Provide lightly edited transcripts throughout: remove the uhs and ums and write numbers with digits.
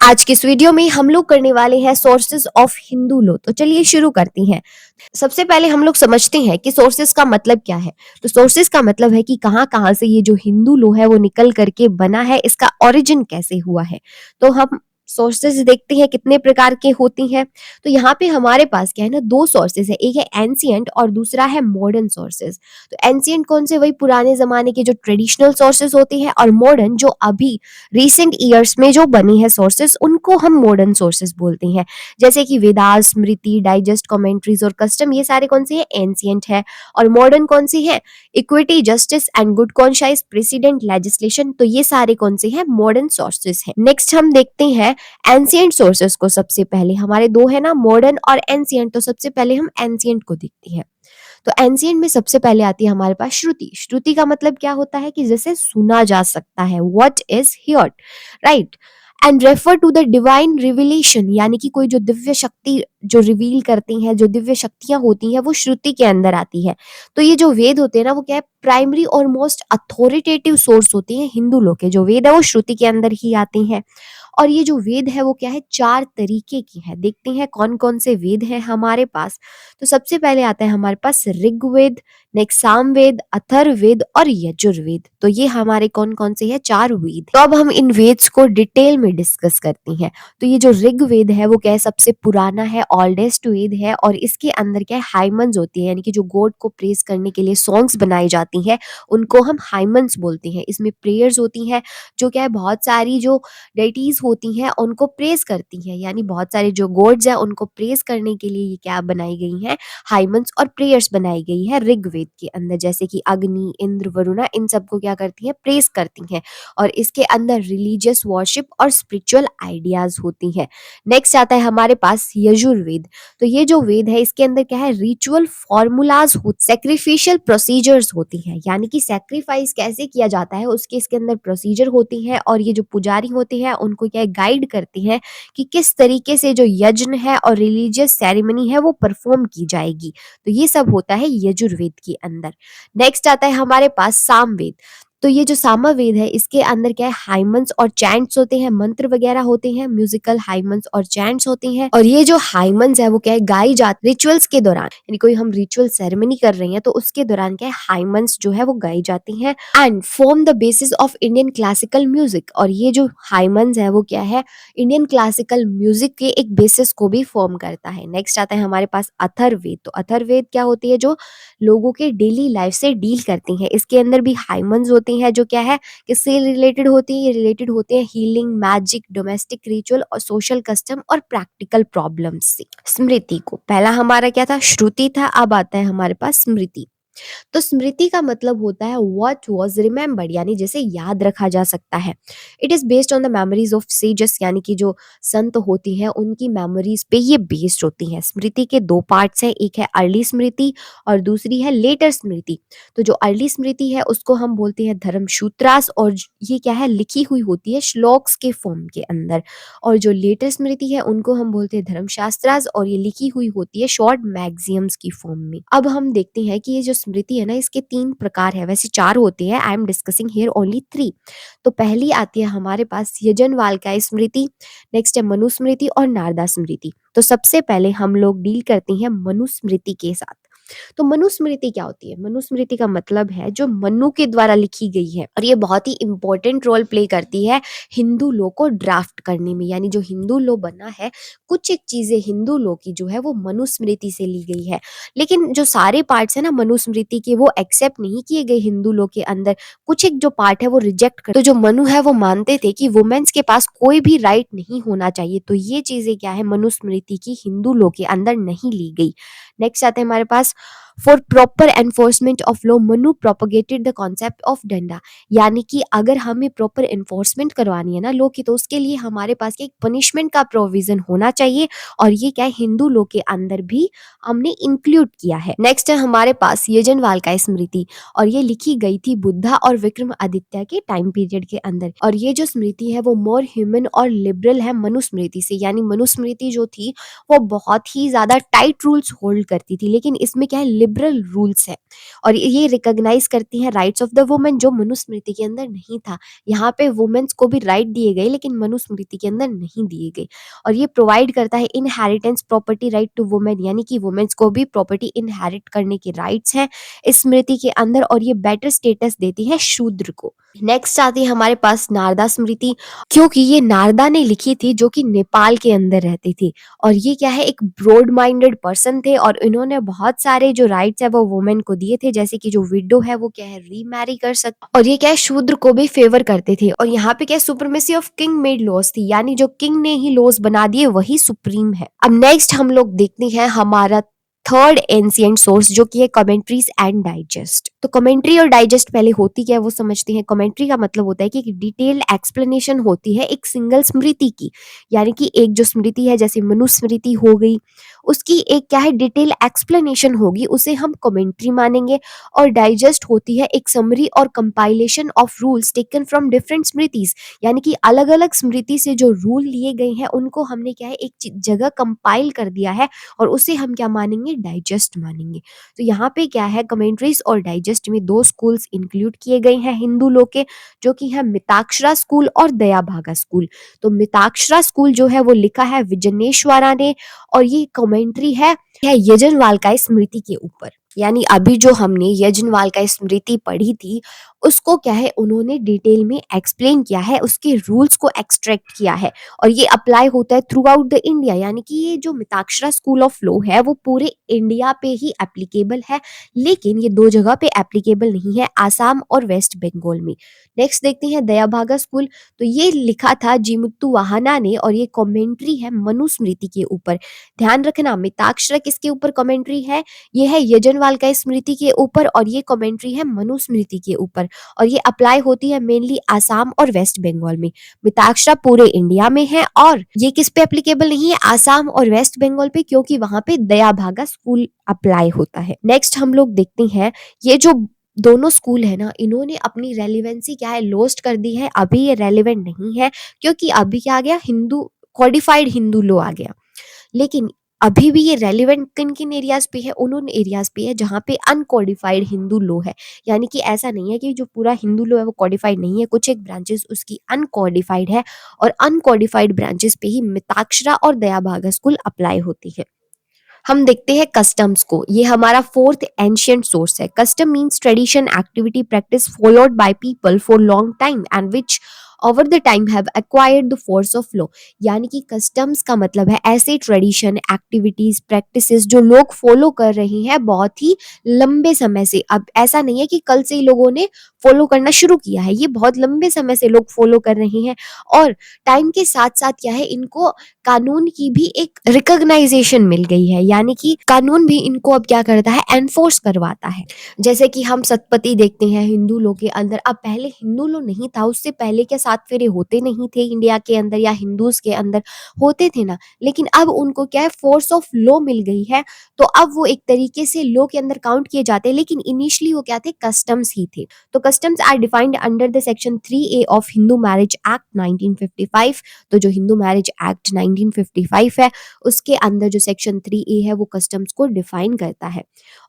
आज के इस वीडियो में हम लोग करने वाले हैं सोर्सेज ऑफ हिंदू लॉ। तो चलिए शुरू करते हैं। सबसे पहले हम लोग समझते हैं कि सोर्सेज का मतलब क्या है। तो सोर्सेज का मतलब है कि कहाँ कहाँ से ये जो हिंदू लॉ है वो निकल करके बना है, इसका ओरिजिन कैसे हुआ है। तो हम सोर्सेज देखते हैं कितने प्रकार के होती हैं। तो यहाँ पे हमारे पास क्या है ना, दो सोर्सेज है, एक है एंशिएंट और दूसरा है मॉडर्न सोर्सेज। तो एंशिएंट कौन से, वही पुराने जमाने के जो ट्रेडिशनल सोर्सेज होते हैं, और मॉडर्न जो अभी रिसेंट ईयर्स में जो बनी है सोर्सेस, उनको हम मॉडर्न सोर्सेस बोलते हैं। जैसे कि वेदास, स्मृति, डाइजेस्ट, कमेंट्रीज और कस्टम, ये सारे कौन से हैं, एंशिएंट है। और मॉडर्न कौन से हैं, equity, justice and good conscience, precedent, legislation, तो ये सारे कौन से हैं, मॉडर्न सोर्सेस हैं। नेक्स्ट हम देखते हैं एंशिएंट सोर्सेस को। सबसे पहले हमारे दो है ना, मॉडर्न और एंशिएंट। तो सबसे पहले हम एंशिएंट को देखते हैं। तो एंशिएंट में सबसे पहले आती है हमारे पास श्रुति। श्रुति का मतलब क्या होता है कि जैसे सुना जा सकता है, what is heard, right. And refer to the divine revelation, यानी कि कोई जो दिव्य शक्ति जो रिवील करती हैं, जो दिव्य शक्तियां होती हैं, वो श्रुति के अंदर आती है। तो ये जो वेद होते हैं ना, वो क्या है, प्राइमरी और मोस्ट अथॉरिटेटिव सोर्स होते हैं हिंदू लोग के। जो वेद है वो श्रुति के अंदर ही आते हैं। और ये जो वेद है वो क्या है, चार तरीके की है। देखते हैं कौन कौन से वेद हैं हमारे पास। तो सबसे पहले आता है हमारे पास ऋग्वेद, नेक्स्ट सामवेद, अथर्ववेद और यजुर्वेद। तो ये हमारे कौन कौन से हैं, चार वेद। तो अब हम इन वेद्स को डिटेल में डिस्कस करते हैं। तो ये जो ऋग्वेद है वो क्या है, सबसे पुराना है, ओल्डेस्ट वेद है। और इसके अंदर क्या है, हाइमन्स होती है, यानी कि जो गॉड को प्रेज करने के लिए सॉन्ग्स बनाई जाती हैं, उनको हम हाइमन्स बोलते हैं। इसमें प्रेयर्स होती हैं, जो क्या है, बहुत सारी जो डेटीज होती हैं उनको प्रेज करती हैं, यानी बहुत सारे जो गॉड्स हैं उनको प्रेज करने के लिए ये क्या बनाई गई हैं, हाइमन्स और प्रेयर्स बनाई गई है ऋग्वेद के अंदर। जैसे कि अग्नि, इंद्र, वरुणा, इन सबको क्या करती हैं, प्रेज करती हैं। और इसके अंदर रिलीजियस वर्शिप और स्पिरिचुअल आइडियाज होती हैं। नेक्स्ट आता है हमारे पास यजुर्वेद। तो ये जो वेद है इसके अंदर क्या है, रिचुअल फॉर्मूलाज हो, सेक्रीफिशियल प्रोसीजर्स होती हैं, यानी कि सेक्रीफाइस कैसे किया जाता है उसके इसके अंदर प्रोसीजर होती है। और ये जो पुजारी होते हैं उनको क्या गाइड करती है कि किस तरीके से जो यज्ञ है और रिलीजियस सेरेमनी है वो परफॉर्म की जाएगी। तो ये सब होता है यजुर्वेद के अंदर। नेक्स्ट आता है हमारे पास सामवेद। तो ये जो सामवेद है इसके अंदर क्या है, हाइमन्स और चैंट्स होते हैं, मंत्र वगैरह होते हैं, म्यूजिकल हाइमन्स और चैंट्स होते हैं। और ये जो हाइमन्स है वो क्या है, गाई जाती रिचुअल्स के दौरान, यानी कोई हम रिचुअल सेरेमनी कर रहे हैं तो उसके दौरान क्या है, हाइमन्स जो है वो गाई जाती हैं। And form the basis of Indian classical music. और ये जो हाइमन्स है वो क्या है, इंडियन क्लासिकल म्यूजिक के एक बेसिस को भी फॉर्म करता है। नेक्स्ट आता है हमारे पास अथर्ववेद। तो अथर्ववेद क्या होती है, जो लोगों के डेली लाइफ से डील करती हैं। इसके अंदर भी हाइमन्स होती हैं, जो क्या है, किससे रिलेटेड होती है, ये रिलेटेड होते हैं हीलिंग, मैजिक, डोमेस्टिक रिचुअल और सोशल कस्टम और प्रैक्टिकल प्रॉब्लम्स से। स्मृति को, पहला हमारा क्या था, श्रुति था, अब आता है हमारे पास स्मृति। तो स्मृति का मतलब होता है व्हाट वाज रिमेम्बर्ड, यानी जैसे याद रखा जा सकता है। It is based on the memories of sages, यानी कि जो संत होती हैं उनकी मेमोरीज पे ये बेस्ड होती हैं। स्मृति के दो पार्ट्स हैं, एक है अर्ली स्मृति और दूसरी है लेटर स्मृति। तो जो अर्ली स्मृति है उसको हम बोलते हैं धर्मसूत्रास, और ये क्या है, लिखी हुई होती है श्लोक्स के फॉर्म के अंदर। और जो लेटर स्मृति है उनको हम बोलते हैं धर्मशास्त्रास, और ये लिखी हुई होती है शॉर्ट मैगजीम्स की फॉर्म में। अब हम देखते हैं कि ये जो स्मृति है ना, इसके तीन प्रकार है, वैसे चार होते हैं, I am discussing here only 3। तो पहली आती है हमारे पास यजनवालकाय स्मृति, नेक्स्ट है मनुस्मृति और नारदा स्मृति। तो सबसे पहले हम लोग डील करते हैं मनुस्मृति के साथ। तो मनुस्मृति क्या होती है, मनुस्मृति का मतलब है जो मनु के द्वारा लिखी गई है, और ये बहुत ही इंपॉर्टेंट रोल प्ले करती है हिंदू लॉ को ड्राफ्ट करने में। यानी जो हिंदू लॉ बना है, कुछ एक चीजें हिंदू लॉ की जो है वो मनुस्मृति से ली गई है। लेकिन जो सारे पार्ट्स है ना मनुस्मृति के, वो एक्सेप्ट नहीं किए गए हिंदू लॉ के अंदर। कुछ एक जो पार्ट है वो रिजेक्ट कर, तो जो मनु है वो मानते थे कि वुमेन्स के पास कोई भी राइट नहीं होना चाहिए। तो ये चीजें क्या है, मनुस्मृति की हिंदू लॉ के अंदर नहीं ली गई। नेक्स्ट आते हैं हमारे पास for proper enforcement of law, Manu propagated the concept of danda. यानी कि अगर हमें प्रॉपर एनफोर्समेंट करवानी है ना लॉ की, तो उसके लिए हमारे पास एक पनिशमेंट का प्रोविजन होना चाहिए, और ये क्या है, हिंदू लॉ के अंदर भी हमने इंक्लूड किया है। नेक्स्ट है हमारे पास यजनवालकाय स्मृति, और ये लिखी गई थी बुद्धा और विक्रमादित्य के टाइम पीरियड के अंदर। और ये जो स्मृति है वो मोर ह्यूमन और लिबरल है मनुस्मृति से। यानी मनुस्मृति जो थी वो बहुत ही ज्यादा टाइट रूल्स होल्ड करती थी, लेकिन इसमें क्या है, लिबरल रूल्स है और ये रिकॉग्नाइज करती है राइट्स ऑफ द वुमेन, जो मनुस्मृति के अंदर नहीं था। यहाँ पे वुमेन्स को भी राइट दिए गए लेकिन मनुस्मृति के अंदर नहीं दिए गए। और ये प्रोवाइड करता है inheritance property right to women, यानी कि वुमेन्स को भी प्रॉपर्टी इनहेरिट करने के राइट्स हैं इस स्मृति के अंदर, और ये बेटर स्टेटस देती है शूद्र को। नेक्स्ट आती है हमारे पास नारदा स्मृति, क्योंकि ये नारदा ने लिखी थी जो कि नेपाल के अंदर रहती थी। और ये क्या है, एक ब्रॉड माइंडेड पर्सन थे और इन्होंने बहुत सारे जो राइट्स है वो वुमेन को दिए थे, जैसे कि जो विडो है वो क्या है रीमैरी कर सकती, और ये क्या है शूद्र को भी फेवर करते थे। और यहाँ पे क्या supremacy of king made laws थी, यानी जो किंग ने ही लॉज बना दिए वही सुप्रीम है। अब नेक्स्ट हम लोग देखते हैं हमारा थर्ड एंशिएंट सोर्स, जो कि है कमेंट्रीज एंड डाइजेस्ट। तो कमेंट्री और डाइजेस्ट पहले होती क्या है वो समझते हैं। कमेंट्री का मतलब होता है कि डिटेल्ड एक्सप्लेनेशन होती है एक सिंगल स्मृति की, यानी कि एक जो स्मृति है जैसे मनुस्मृति हो गई, उसकी एक क्या है डिटेल एक्सप्लेनेशन होगी, उसे हम कमेंट्री मानेंगे। और डाइजेस्ट होती है एक समरी और compilation of rules taken from different स्मृतिज, यानी कि अलग अलग स्मृति से जो रूल लिए गए हैं उनको हमने क्या है एक जगह कंपाइल कर दिया है और उसे हम क्या मानेंगे, डाइजेस्ट मानेंगे। तो यहाँ पे क्या है कमेंट्रीज और डाइजेस्ट में दो स्कूल्स इंक्लूड किए गए हैं हिंदू लोग के, जो कि है मिताक्षरा स्कूल और दयाभागा स्कूल। तो मिताक्षरा स्कूल जो है वो लिखा है विजनेश्वरा ने, और ये कमेंट्री है यजनवाल का स्मृति के ऊपर। यानी अभी जो हमने यजनवाल का स्मृति पढ़ी थी उसको क्या है उन्होंने डिटेल में एक्सप्लेन किया है, उसके रूल्स को एक्सट्रैक्ट किया है, और ये अप्लाई होता है थ्रू आउट द इंडिया। यानी कि ये जो मिताक्षरा स्कूल ऑफ लॉ है वो पूरे इंडिया पे ही एप्लीकेबल है, लेकिन ये दो जगह पे एप्लीकेबल नहीं है, आसाम और वेस्ट बंगाल में। नेक्स्ट देखते हैं दयाभागा स्कूल। तो ये लिखा था जीमुत्तु वाहना ने और ये कमेंट्री है मनुस्मृति के ऊपर। ध्यान रखना मिताक्षरा किसके ऊपर कमेंट्री है, ये है यजनवाल का स्मृति के ऊपर, और ये कमेंट्री है मनुस्मृति के ऊपर, और ये अप्लाई होती है मेनली आसाम और वेस्ट बंगाल में। मिताक्षरा पूरे इंडिया में है और ये किस पे एप्लीकेबल नहीं है, आसाम और वेस्ट बंगाल पे, क्योंकि वहां पे दयाभागा स्कूल अप्लाई होता है। नेक्स्ट हम लोग देखते हैं ये जो दोनों स्कूल है ना, इन्होंने अपनी रेलिवेंसी क्या है लॉस्ट कर दी है, अभी ये रेलिवेंट नहीं है, क्योंकि अभी क्या आ गया हिंदू कॉडिफाइड हिंदू लॉ आ गया। लेकिन अभी भी ये रेलिवेंट किन किन एरियाज पे है, उन एरियाज पे है जहाँ पे अनकोडिफाइड हिंदू लॉ है। यानी कि ऐसा नहीं है कि जो पूरा हिंदू लॉ है वो कोडिफाइड नहीं है, कुछ एक ब्रांचेस उसकी अनकोडिफाइड है, और अनकोडिफाइड ब्रांचेस पे ही मिताक्षरा और दयाभागा स्कूल अप्लाई होती है। हम देखते हैं कस्टम्स को, ये हमारा फोर्थ एंशिएंट सोर्स है। Custom means tradition activity practice followed by people for long time and which over the time have acquired the force of law. यानी कि कस्टम्स का मतलब है ऐसे ट्रेडिशन एक्टिविटीज प्रैक्टिसेस जो लोग फॉलो कर रहे हैं बहुत ही लंबे समय से। अब ऐसा नहीं है कि कल से ही लोगों ने फॉलो करना शुरू किया है, ये बहुत लंबे समय से लोग फॉलो कर रहे हैं, और टाइम के साथ साथ क्या है इनको कानून की भी एक रिकॉग्नाइजेशन मिल गई है, यानी कि कानून भी इनको अब क्या करता है एनफोर्स करवाता है। जैसे कि हम सतपति देखते हैं हिंदू लोग के अंदर, अब पहले हिंदू लोग नहीं था, उससे पहले क्या 7 फेरे होते नहीं थे इंडिया के अंदर या हिंदूज के अंदर, होते थे ना, लेकिन अब उनको क्या है फोर्स ऑफ लॉ मिल गई है, तो अब वो एक तरीके से लॉ के अंदर काउंट किए जाते हैं। लेकिन इनिशियली वो क्या थे, कस्टम्स ही थे। तो customs are defined under the section 3A of Hindu Marriage Act 1955। तो जो हिंदू मैरिज एक्ट 1955 है उसके अंदर जो सेक्शन 3A है वो कस्टम्स को डिफाइन करता है।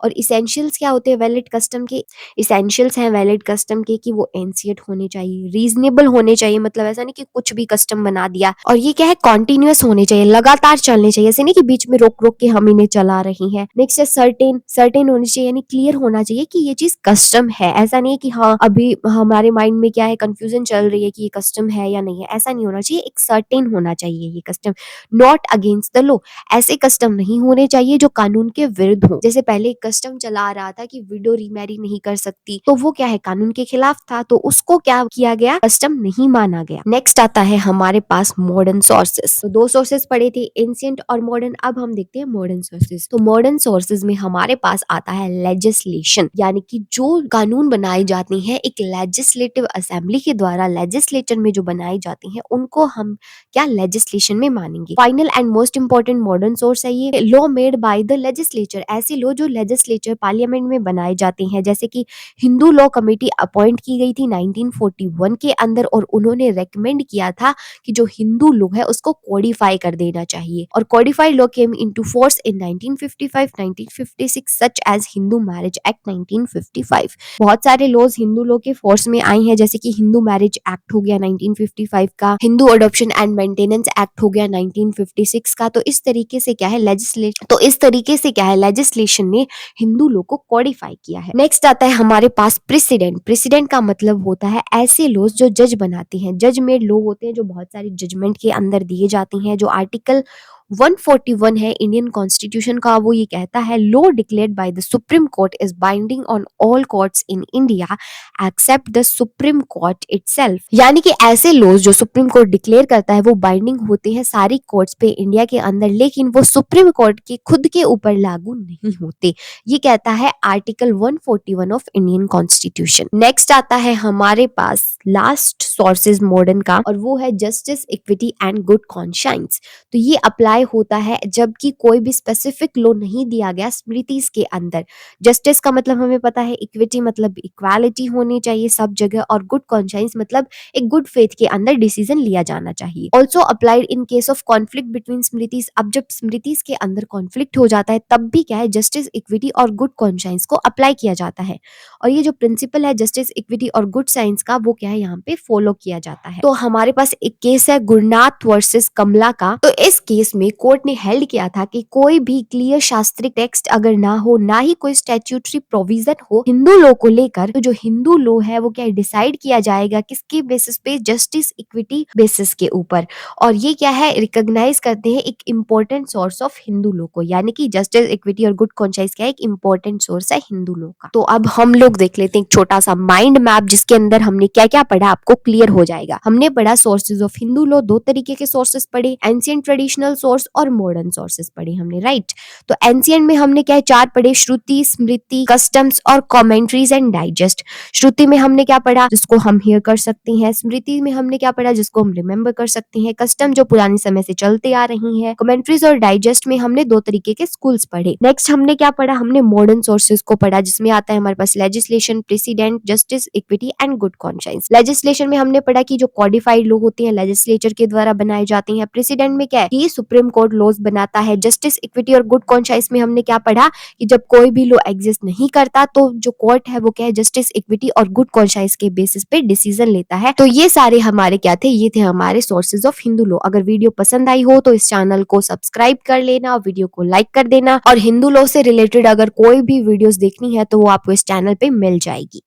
और इसेंशियल्स क्या होते हैं वैलिड कस्टम के, इसेंशियल्स हैं वैलिड कस्टम के कि वो एंशिएंट होने चाहिए, रीजनेबल होने चाहिए, मतलब ऐसा नहीं कि कुछ भी कस्टम बना दिया, और ये क्या है कॉन्टिन्यूअस होने चाहिए, लगातार चलने चाहिए, ऐसे नहीं कि बीच में रोक रोक के हम इन्हें चला रही हैं। नेक्स्ट है सर्टेन, सर्टेन होनी चाहिए, यानी क्लियर होना चाहिए कि ये चीज कस्टम है, ऐसा नहीं है कि हाँ अभी हमारे माइंड में क्या है कंफ्यूजन चल रही है कि ये कस्टम है या नहीं है, ऐसा नहीं होना चाहिए, एक सर्टेन होना चाहिए ये custom. Not against the law, ऐसे कस्टम नहीं होने चाहिए जो कानून के विरुद्ध हो। जैसे पहले एक कस्टम चला आ रहा था कि विडो रीमैरी नहीं कर सकती, तो वो क्या है कानून के खिलाफ था, तो उसको क्या किया गया, कस्टम नहीं माना गया। नेक्स्ट आता है हमारे पास मॉडर्न सोर्सेस। तो दो सोर्सेस पढ़े थे, एंशिएंट और मॉडर्न, अब हम देखते हैं मॉडर्न सोर्सेस। तो मॉडर्न सोर्सेस में हमारे पास आता है लेजिस्लेशन, यानी कि जो कानून बनाए जाते हैं एक लेजिस्लेटिव असेंबली के द्वारा, लेजिस्लेचर में जो बनाए जाते हैं उनको हम क्या लेजिस्लेशन में मानेंगे। Final and most important modern source है ये law made by the legislature, ऐसे लॉ जो लेजिस्लेचर पार्लियामेंट में बनाए जाते हैं। जैसे कि हिंदू लॉ कमेटी अपॉइंट की गई थी 1941 के अंदर, और उन्होंने रेकमेंड किया था कि जो हिंदू लॉ है उसको कोडिफाई कर देना चाहिए। और codified law came into force in 1955, 1956 such as Hindu Marriage Act 1955। बहुत सारे लॉज हिंदू लॉ के फोर्स में आई हैं, जैसे कि हिंदू मैरिज एक्ट हो गया 1955 का, Hindu adoption and maintenance act हो गया 1956 का। तो इस तरीके से क्या है लेजिस्लेशन ने हिंदू लॉ को कोडिफाई किया है। नेक्स्ट आता है हमारे पास प्रेसिडेंट। प्रेसिडेंट का मतलब होता है ऐसे लॉज जो जज बनाते हैं, जज मेड लॉ होते हैं जो बहुत सारी जजमेंट के अंदर दिए जाते हैं। जो आर्टिकल 141 है इंडियन कॉन्स्टिट्यूशन का, वो ये कहता है law declared by the supreme court is binding on all courts in India accept the supreme court itself. यानी कि ऐसे लॉज जो सुप्रीम कोर्ट डिक्लेयर करता है वो बाइंडिंग होते हैं सारी कोर्ट्स पे इंडिया के अंदर, लेकिन वो सुप्रीम कोर्ट के खुद के ऊपर लागू नहीं होते। ये कहता है article 141 of Indian constitution. Next आता है हमारे पास लास्ट सोर्सेज मॉडर्न का, और वो है justice, equity and good conscience. तो ये अप्लाई होता है जबकि कोई भी स्पेसिफिक लॉ नहीं दिया गया स्मृतिज के अंदर। जस्टिस का मतलब हमें पता है, इक्विटी मतलब इक्वालिटी होनी चाहिए सब जगह, और गुड कॉन्शियंस मतलब एक गुड फेथ के अंदर डिसीजन लिया जाना चाहिए। Also applied in case of conflict between स्मृतिज। अब जब स्मृतिज के अंदर कॉन्फ्लिक्ट हो जाता है तब भी क्या है, जस्टिस, इक्विटी और गुड कॉन्शियंस को अप्लाई किया जाता है। और ये जो प्रिंसिपल है जस्टिस, इक्विटी और गुड साइंस का, वो क्या है यहाँ पे फॉलो किया जाता है। तो हमारे पास एक केस है गुरुनाथ वर्सेस कमला का। तो इस केस में कोर्ट ने हेल्ड किया था कि कोई भी क्लियर शास्त्रिक टेक्स्ट अगर ना हो, ना ही कोई स्टैट्यूटरी प्रोविजन हो हिंदू लॉ को लेकर, तो जो हिंदू लॉ है वो क्या डिसाइड किया जाएगा किसके बेसिस पे, जस्टिस, इक्विटी बेसिस के ऊपर। और ये क्या है, रिकॉग्नाइज करते हैं एक important source of Hindu law को, यानी कि जस्टिस, इक्विटी और गुड कॉन्शियंस क्या है, एक इंपॉर्टेंट सोर्स है हिंदू लॉ का। तो अब हम लोग देख लेते हैं एक छोटा सा माइंड मैप, जिसके अंदर हमने क्या क्या पढ़ा आपको क्लियर हो जाएगा। हमने पढ़ा सोर्सेज ऑफ हिंदू लॉ, दो तरीके के सोर्सेज पढ़े, एंशिएंट ट्रेडिशनल सोर्स और मॉडर्न सोर्सेज पढ़े हमने, राइट। तो एंशिएंट में हमने क्या चार पढ़े, श्रुति, स्मृति, कस्टम्स और कमेंट्रीज एंड डाइजेस्ट। श्रुति में हमने क्या पढ़ा, जिसको हम हियर कर सकते हैं। स्मृति में हमने क्या पढ़ा, जिसको हम रिमेम्बर कर सकते हैं। कस्टम जो पुराने समय से चलते आ रही है। कमेंट्रीज और डाइजेस्ट में हमने दो तरीके के स्कूल्स पढ़े। नेक्स्ट हमने क्या पढ़ा, हमने मॉडर्न सोर्सेज को पढ़ा, जिसमें आता है हमारे पास legislation, precedent, justice, equity and good conscience. Legislation में हमने पढ़ा कि जो कॉडिफाइड लॉ होते हैं लेजिस्लेचर के द्वारा बनाए जाते हैं। प्रेसिडेंट में क्या है कि सुप्रीम कोर्ट लॉज बनाता है। जस्टिस, इक्विटी और गुड कॉन्शियंस में हमने क्या पढ़ा कि जब कोई भी लॉ एग्जिस्ट नहीं करता तो जो कोर्ट है वो क्या है, जस्टिस, इक्विटी और गुड कॉन्शियंस के बेसिस पे डिसीजन लेता है। तो ये सारे हमारे क्या थे, ये थे हमारे सोर्सेज ऑफ हिंदू लॉ। अगर वीडियो पसंद आई हो तो इस चैनल को सब्सक्राइब कर लेना, वीडियो को लाइक कर देना, और हिंदू लॉ से रिलेटेड अगर कोई भी वीडियोस देखनी है तो वो आपको इस चैनल पे मिल जाएगी।